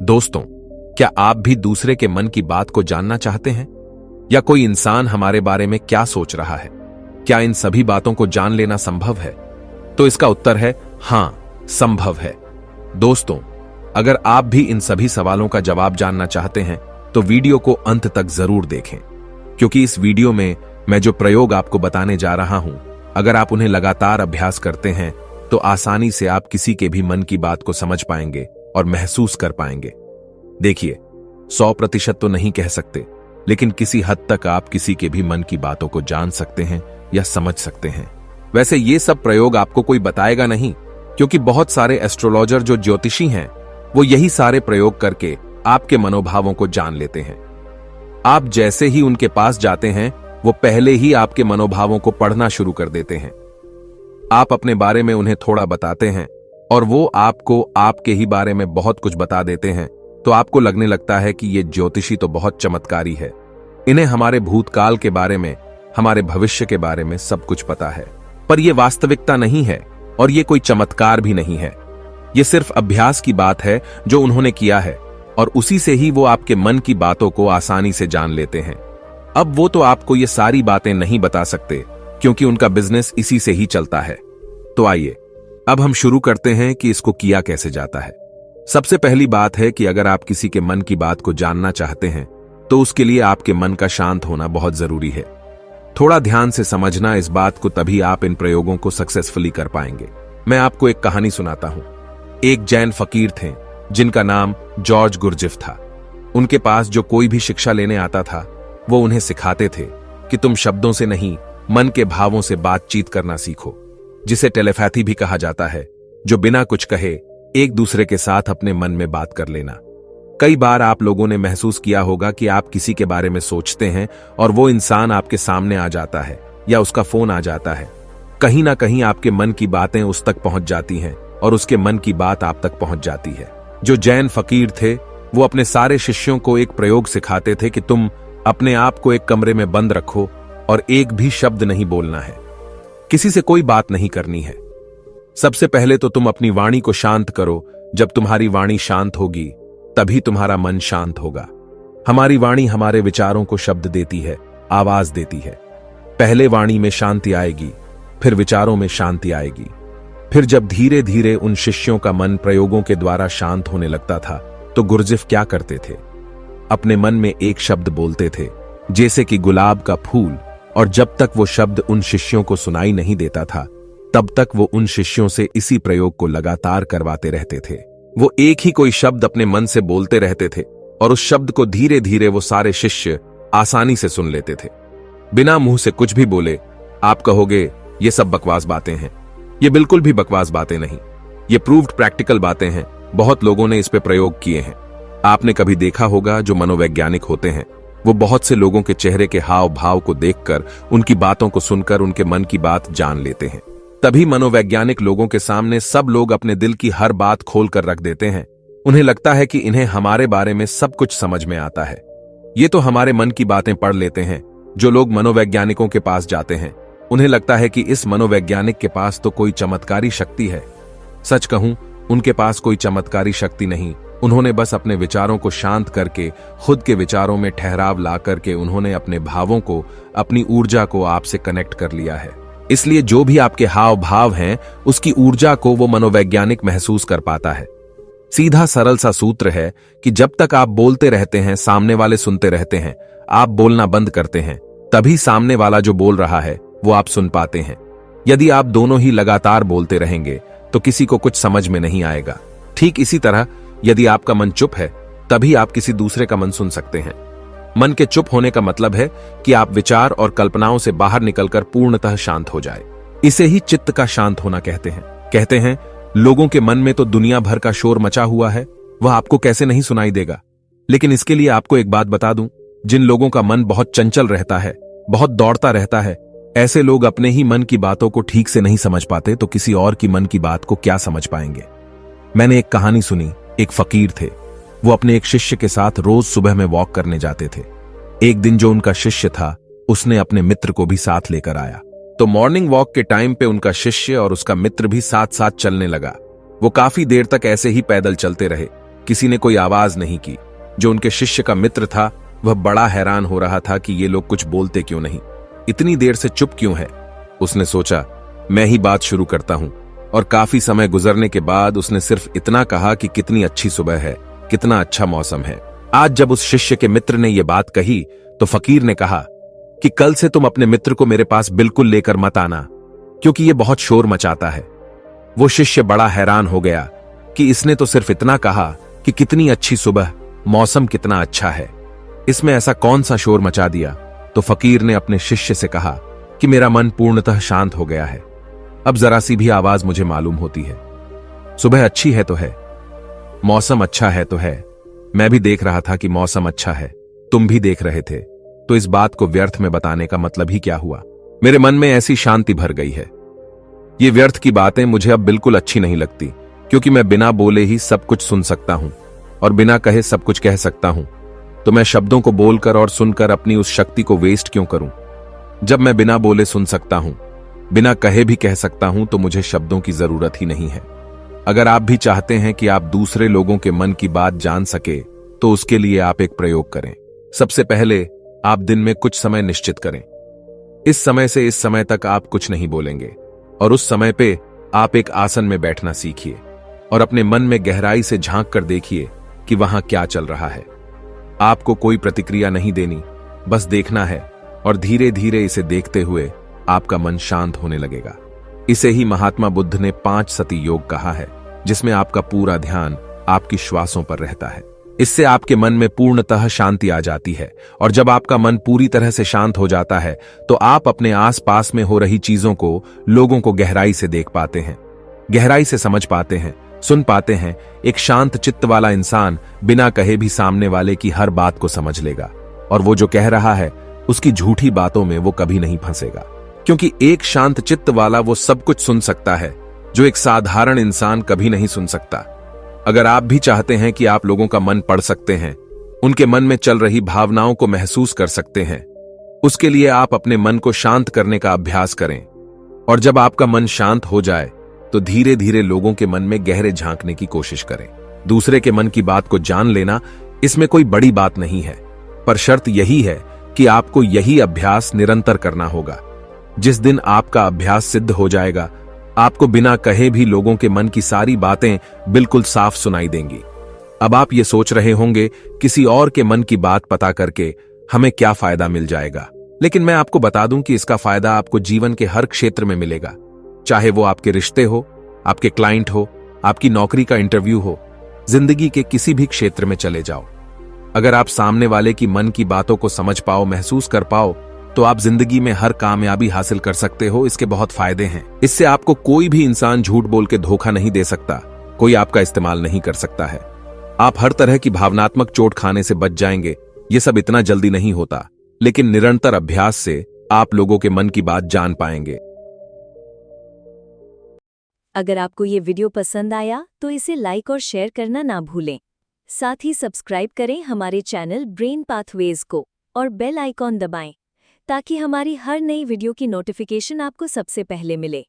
दोस्तों, क्या आप भी दूसरे के मन की बात को जानना चाहते हैं? या कोई इंसान हमारे बारे में क्या सोच रहा है? क्या इन सभी बातों को जान लेना संभव है? तो इसका उत्तर है हां, संभव है। दोस्तों, अगर आप भी इन सभी सवालों का जवाब जानना चाहते हैं तो वीडियो को अंत तक जरूर देखें, क्योंकि इस वीडियो में मैं जो प्रयोग आपको बताने जा रहा हूं, अगर आप उन्हें लगातार अभ्यास करते हैं तो आसानी से आप किसी के भी मन की बात को समझ पाएंगे और महसूस कर पाएंगे। देखिए, 100% तो नहीं कह सकते, लेकिन किसी हद तक आप किसी के भी मन की बातों को जान सकते हैं या समझ सकते हैं। वैसे ये सब प्रयोग आपको कोई बताएगा नहीं, क्योंकि बहुत सारे एस्ट्रोलॉजर जो ज्योतिषी हैं, वो यही सारे प्रयोग करके आपके मनोभावों को जान लेते हैं। आप जैसे ही उनके पास जाते हैं, वो पहले ही आपके मनोभावों को पढ़ना शुरू कर देते हैं। आप अपने बारे में उन्हें थोड़ा बताते हैं और वो आपको आपके ही बारे में बहुत कुछ बता देते हैं, तो आपको लगने लगता है कि ये ज्योतिषी तो बहुत चमत्कारी है। इन्हें हमारे भूतकाल के बारे में, हमारे भविष्य के बारे में सब कुछ पता है। पर यह वास्तविकता नहीं है और ये कोई चमत्कार भी नहीं है। ये सिर्फ अभ्यास की बात है जो उन्होंने किया है, और उसी से ही वो आपके मन की बातों को आसानी से जान लेते हैं। अब वो तो आपको ये सारी बातें नहीं बता सकते, क्योंकि उनका बिजनेस इसी से ही चलता है। तो आइए अब हम शुरू करते हैं कि इसको किया कैसे जाता है। सबसे पहली बात है कि अगर आप किसी के मन की बात को जानना चाहते हैं तो उसके लिए आपके मन का शांत होना बहुत जरूरी है। थोड़ा ध्यान से समझना इस बात को, तभी आप इन प्रयोगों को सक्सेसफुली कर पाएंगे। मैं आपको एक कहानी सुनाता हूं। एक जैन फकीर थे जिनका नाम जॉर्ज गुरजिफ था। उनके पास जो कोई भी शिक्षा लेने आता था, वो उन्हें सिखाते थे कि तुम शब्दों से नहीं, मन के भावों से बातचीत करना सीखो, जिसे टेलीपैथी भी कहा जाता है, जो बिना कुछ कहे एक दूसरे के साथ अपने मन में बात कर लेना। कई बार आप लोगों ने महसूस किया होगा कि आप किसी के बारे में सोचते हैं और वो इंसान आपके सामने आ जाता है या उसका फोन आ जाता है। कहीं ना कहीं आपके मन की बातें उस तक पहुंच जाती हैं और उसके मन की बात आप तक पहुंच जाती है। जो जैन फकीर थे, वो अपने सारे शिष्यों को एक प्रयोग सिखाते थे कि तुम अपने आप को एक कमरे में बंद रखो और एक भी शब्द नहीं बोलना है, किसी से कोई बात नहीं करनी है। सबसे पहले तो तुम अपनी वाणी को शांत करो। जब तुम्हारी वाणी शांत होगी, तभी तुम्हारा मन शांत होगा। हमारी वाणी हमारे विचारों को शब्द देती है, आवाज देती है। पहले वाणी में शांति आएगी, फिर विचारों में शांति आएगी। फिर जब धीरे धीरे उन शिष्यों का मन प्रयोगों के द्वारा शांत होने लगता था, तो गुरजिफ क्या करते थे? अपने मन में एक शब्द बोलते थे, जैसे कि गुलाब का फूल, और जब तक वो शब्द उन शिष्यों को सुनाई नहीं देता था, तब तक वो उन शिष्यों से इसी प्रयोग को लगातार करवाते रहते थे। वो एक ही कोई शब्द अपने मन से बोलते रहते थे और उस शब्द को धीरे धीरे वो सारे शिष्य आसानी से सुन लेते थे, बिना मुंह से कुछ भी बोले। आप कहोगे ये सब बकवास बातें हैं। ये बिल्कुल भी बकवास बातें नहीं, ये प्रूव्ड प्रैक्टिकल बातें हैं। बहुत लोगों ने इस पे प्रयोग किए हैं। आपने कभी देखा होगा, जो मनोवैज्ञानिक होते हैं, वो बहुत से लोगों के चेहरे के हाव भाव को देखकर, उनकी बातों को सुनकर उनके मन की बात जान लेते हैं। तभी मनोवैज्ञानिक लोगों के सामने सब लोग अपने दिल की हर बात खोल कर रख देते हैं। उन्हें लगता है कि इन्हें हमारे बारे में सब कुछ समझ में आता है। ये तो हमारे मन की बातें पढ़ लेते हैं। जो लोग मनोवैज्ञानिकों के पास जाते हैं, उन्हें लगता है कि इस मनोवैज्ञानिक के पास तो कोई चमत्कारी शक्ति है। सच कहूं, उनके पास कोई चमत्कारी शक्ति नहीं। उन्होंने बस अपने विचारों को शांत करके, खुद के विचारों में ठहराव ला करके, उन्होंने अपने भावों को, अपनी ऊर्जा को आपसे कनेक्ट कर लिया है। इसलिए जो भी आपके हाव भाव हैं, उसकी ऊर्जा को वो मनोवैज्ञानिक महसूस कर पाता है। सीधा सरल सा सूत्र है कि जब तक आप बोलते रहते हैं, सामने वाले सुनते रहते हैं। आप बोलना बंद करते हैं, तभी सामने वाला जो बोल रहा है वो आप सुन पाते हैं। यदि आप दोनों ही लगातार बोलते रहेंगे तो किसी को कुछ समझ में नहीं आएगा। ठीक इसी तरह यदि आपका मन चुप है, तभी आप किसी दूसरे का मन सुन सकते हैं। मन के चुप होने का मतलब है कि आप विचार और कल्पनाओं से बाहर निकलकर पूर्णतः शांत हो जाए। इसे ही चित्त का शांत होना कहते हैं। कहते हैं, लोगों के मन में तो दुनिया भर का शोर मचा हुआ है, वह आपको कैसे नहीं सुनाई देगा। लेकिन इसके लिए आपको एक बात बता दूं, जिन लोगों का मन बहुत चंचल रहता है, बहुत दौड़ता रहता है, ऐसे लोग अपने ही मन की बातों को ठीक से नहीं समझ पाते, तो किसी और की मन की बात को क्या समझ पाएंगे। मैंने एक कहानी सुनी। एक फकीर थे, वो अपने एक शिष्य के साथ रोज सुबह में वॉक करने जाते थे। एक दिन जो उनका शिष्य था, उसने अपने मित्र को भी साथ लेकर आया। तो मॉर्निंग वॉक के टाइम पे उनका शिष्य और उसका मित्र भी साथ साथ चलने लगा। वो काफी देर तक ऐसे ही पैदल चलते रहे। किसी ने कोई आवाज नहीं की। जो उनके शिष्य का मित्र था वह बड़ा हैरान हो रहा था कि ये लोग कुछ बोलते क्यों नहीं, इतनी देर से चुप क्यों है। उसने सोचा, मैं ही बात शुरू करता हूं। और काफी समय गुजरने के बाद उसने सिर्फ इतना कहा कि कितनी अच्छी सुबह है, कितना अच्छा मौसम है। आज जब उस शिष्य के मित्र ने यह बात कही तो फकीर ने कहा कि कल से तुम अपने मित्र को मेरे पास बिल्कुल लेकर मत आना, क्योंकि यह बहुत शोर मचाता है। वो शिष्य बड़ा हैरान हो गया कि इसने तो सिर्फ इतना कहा कि कितनी अच्छी सुबह, मौसम कितना अच्छा है, इसमें ऐसा कौन सा शोर मचा दिया। तो फकीर ने अपने शिष्य से कहा कि मेरा मन पूर्णतः शांत हो गया है, अब जरा सी भी आवाज मुझे मालूम होती है। सुबह अच्छी है तो है, मौसम अच्छा है तो है, मैं भी देख रहा था कि मौसम अच्छा है, तुम भी देख रहे थे, तो इस बात को व्यर्थ में बताने का मतलब ही क्या हुआ। मेरे मन में ऐसी शांति भर गई है। ये व्यर्थ की बातें मुझे अब बिल्कुल अच्छी नहीं लगती, क्योंकि मैं बिना बोले ही सब कुछ सुन सकता हूं और बिना कहे सब कुछ कह सकता हूं। तो मैं शब्दों को बोलकर और सुनकर अपनी उस शक्ति को वेस्ट क्यों करूं। जब मैं बिना बोले सुन सकता हूं, बिना कहे भी कह सकता हूं, तो मुझे शब्दों की जरूरत ही नहीं है। अगर आप भी चाहते हैं कि आप दूसरे लोगों के मन की बात जान सके, तो उसके लिए आप एक प्रयोग करें। सबसे पहले आप दिन में कुछ समय निश्चित करें। इस समय से इस समय तक आप कुछ नहीं बोलेंगे, और उस समय पे आप एक आसन में बैठना सीखिए और अपने मन में गहराई से झांक कर देखिए कि वहां क्या चल रहा है। आपको कोई प्रतिक्रिया नहीं देनी, बस देखना है, और धीरे धीरे इसे देखते हुए आपका मन शांत होने लगेगा। इसे ही महात्मा बुद्ध ने 5 सती योग कहा है, जिसमें आपका पूरा ध्यान आपकी श्वासों पर रहता है। इससे आपके मन में पूर्णतः शांति आ जाती है, और जब आपका मन पूरी तरह से शांत हो जाता है तो आप अपने आसपास में हो रही चीजों को, लोगों को गहराई से देख पाते हैं, गहराई से समझ पाते हैं, सुन पाते हैं। एक शांत चित्त वाला इंसान बिना कहे भी सामने वाले की हर बात को समझ लेगा, और वो जो कह रहा है उसकी झूठी बातों में वो कभी नहीं फंसेगा, क्योंकि एक शांत चित्त वाला वो सब कुछ सुन सकता है जो एक साधारण इंसान कभी नहीं सुन सकता। अगर आप भी चाहते हैं कि आप लोगों का मन पढ़ सकते हैं, उनके मन में चल रही भावनाओं को महसूस कर सकते हैं, उसके लिए आप अपने मन को शांत करने का अभ्यास करें। और जब आपका मन शांत हो जाए तो धीरे धीरे लोगों के मन में गहरे झांकने की कोशिश करें। दूसरे के मन की बात को जान लेना, इसमें कोई बड़ी बात नहीं है, पर शर्त यही है कि आपको यही अभ्यास निरंतर करना होगा। जिस दिन आपका अभ्यास सिद्ध हो जाएगा, आपको बिना कहे भी लोगों के मन की सारी बातें बिल्कुल साफ सुनाई देंगी। अब आप ये सोच रहे होंगे, किसी और के मन की बात पता करके हमें क्या फायदा मिल जाएगा। लेकिन मैं आपको बता दूं कि इसका फायदा आपको जीवन के हर क्षेत्र में मिलेगा, चाहे वो आपके रिश्ते हो, आपके क्लाइंट हो, आपकी नौकरी का इंटरव्यू हो, जिंदगी के किसी भी क्षेत्र में चले जाओ। अगर आप सामने वाले की मन की बातों को समझ पाओ, महसूस कर पाओ, तो आप जिंदगी में हर कामयाबी हासिल कर सकते हो। इसके बहुत फायदे हैं। इससे आपको कोई भी इंसान झूठ बोल के धोखा नहीं दे सकता, कोई आपका इस्तेमाल नहीं कर सकता है। आप हर तरह की भावनात्मक चोट खाने से बच जाएंगे। ये सब इतना जल्दी नहीं होता, लेकिन निरंतर अभ्यास से आप लोगों के मन की बात जान पाएंगे। अगर आपको ये वीडियो पसंद आया तो इसे लाइक और शेयर करना ना भूलें। साथ ही सब्सक्राइब करें हमारे चैनल ब्रेन पाथवेज को और बेल आइकॉन दबाएं, ताकि हमारी हर नई वीडियो की नोटिफिकेशन आपको सबसे पहले मिले।